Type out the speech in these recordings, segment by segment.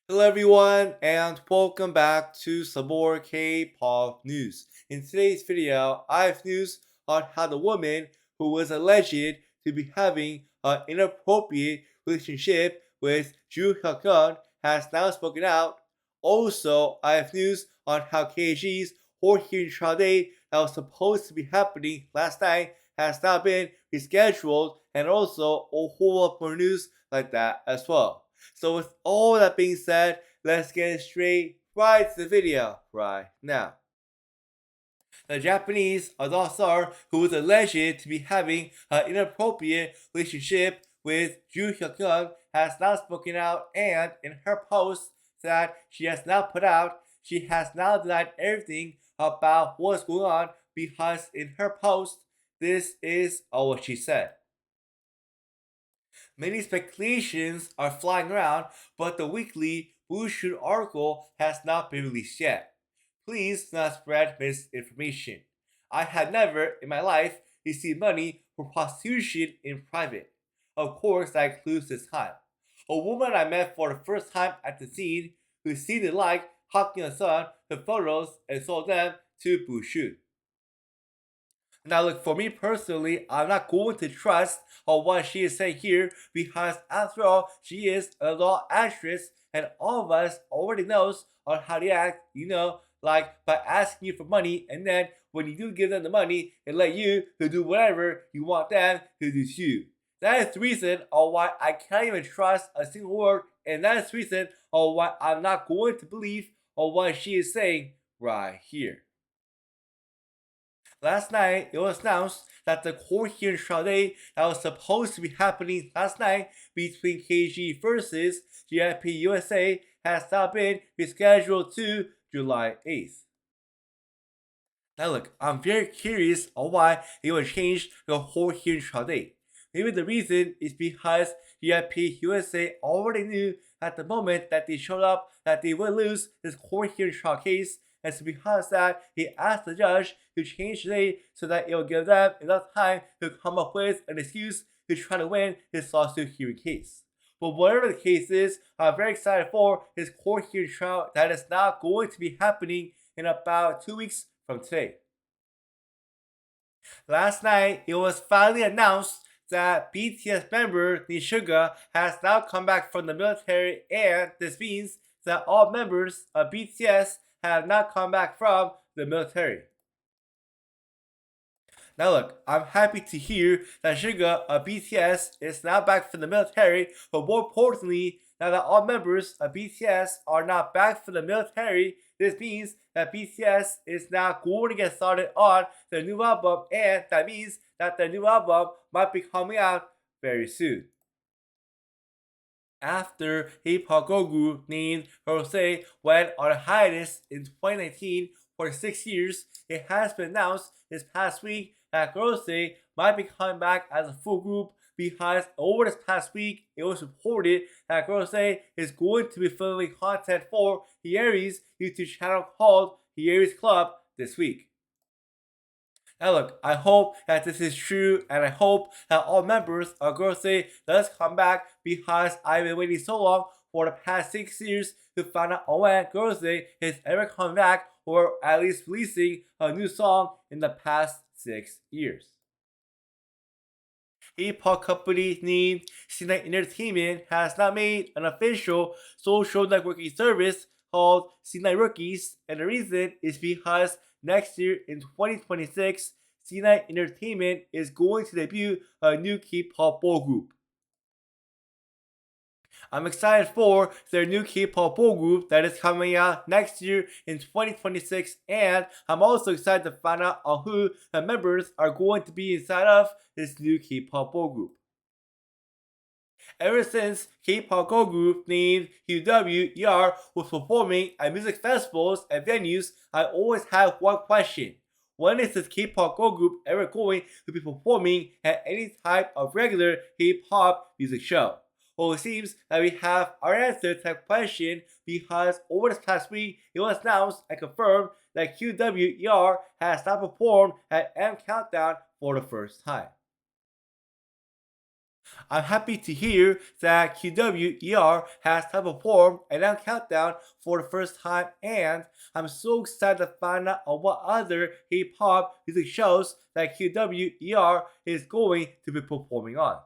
Hello everyone and welcome back to some more K-pop news. In today's video, I have news on how the woman who was alleged to be having an inappropriate relationship with Joo Hyuk-yeon has now spoken out. Also, I have news on how KG's HAKNYEON trial date that was supposed to be happening last night has now been rescheduled, and also a whole lot more news like that as well. So with all that being said, let's get straight right to the video right now. The Japanese adult star who was alleged to be having an inappropriate relationship with Joo Hyuk-yeon has now spoken out, and in her post that she has now put out, she has now denied everything about what's going on, because in her post, this is all what she said. Many speculations are flying around, but the weekly Bushu article has not been released yet. Please do not spread misinformation. I had never in my life received money for prostitution in private. Of course, that includes this time. A woman I met for the first time at the scene who seemed to like HAKNYEON Son took photos and sold them to Bushu. Now, look, for me personally, I'm not going to trust on what she is saying here, because after all, she is an adult actress, and all of us already knows on how to act, like by asking you for money, and then when you do give them the money, they let you to do whatever you want them to do to you. That is the reason on why I can't even trust a single word, and that is the reason on why I'm not going to believe on what she is saying right here. Last night, it was announced that the court hearing trial date that was supposed to be happening last night between KG versus JYP USA has now been rescheduled to July 8th. Now look, I'm very curious on why they would change the whole hearing trial date. Maybe the reason is because JYP USA already knew at the moment that they showed up that they would lose this court hearing trial case, and so because that, he asked the judge to change the date so that it will give them enough time to come up with an excuse to try to win his lawsuit hearing case. But whatever the case is, I'm very excited for his court hearing trial that is now going to be happening in about 2 weeks from today. Last night, it was finally announced that BTS member SUGA has now come back from the military, and this means that all members of BTS have now come back from the military. Now look, I'm happy to hear that SUGA of BTS is now back from the military, but more importantly, now that all members of BTS are now back from the military, this means that BTS is now going to get started on their new album, and that means that their new album might be coming out very soon. After K-pop girl group named Rosé went on a hiatus in 2019 for 6 years, it has been announced this past week that Rosé might be coming back as a full group, because over this past week, it was reported that Rosé is going to be filming content for Hieri's YouTube channel called Hieri's Club this week. Now look, I hope that this is true, and I hope that all members of Rosé does come back, because I've been waiting so long for the past 6 years to find out when Rosé is ever coming back, or at least releasing a new song in the past 6 years. K-pop company named C9 Entertainment has now made an official social networking service called C9 Rookies, and the reason is because next year in 2026, C9 Entertainment is going to debut a new K-pop boy group. I'm excited for their new K-pop boy group that is coming out next year in 2026, and I'm also excited to find out on who the members are going to be inside of this new K-pop boy group. Ever since K-pop girl group named QWER was performing at music festivals and venues, I always have one question. When is this K-pop girl group ever going to be performing at any type of regular K-pop music show? Well, it seems that we have our answer to that question, because over this past week, it was announced and confirmed that QWER has now performed at M Countdown for the first time. I'm happy to hear that QWER has performed a countdown for the first time, and I'm so excited to find out what other hip hop music shows that QWER is going to be performing on.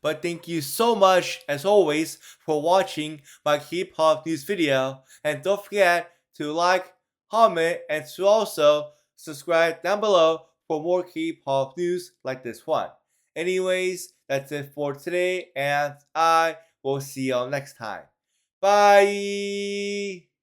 But thank you so much, as always, for watching my hip hop news video, and don't forget to like, comment, and to also subscribe down below for more hip hop news like this one. Anyways, that's it for today, and I will see you all next time. Bye!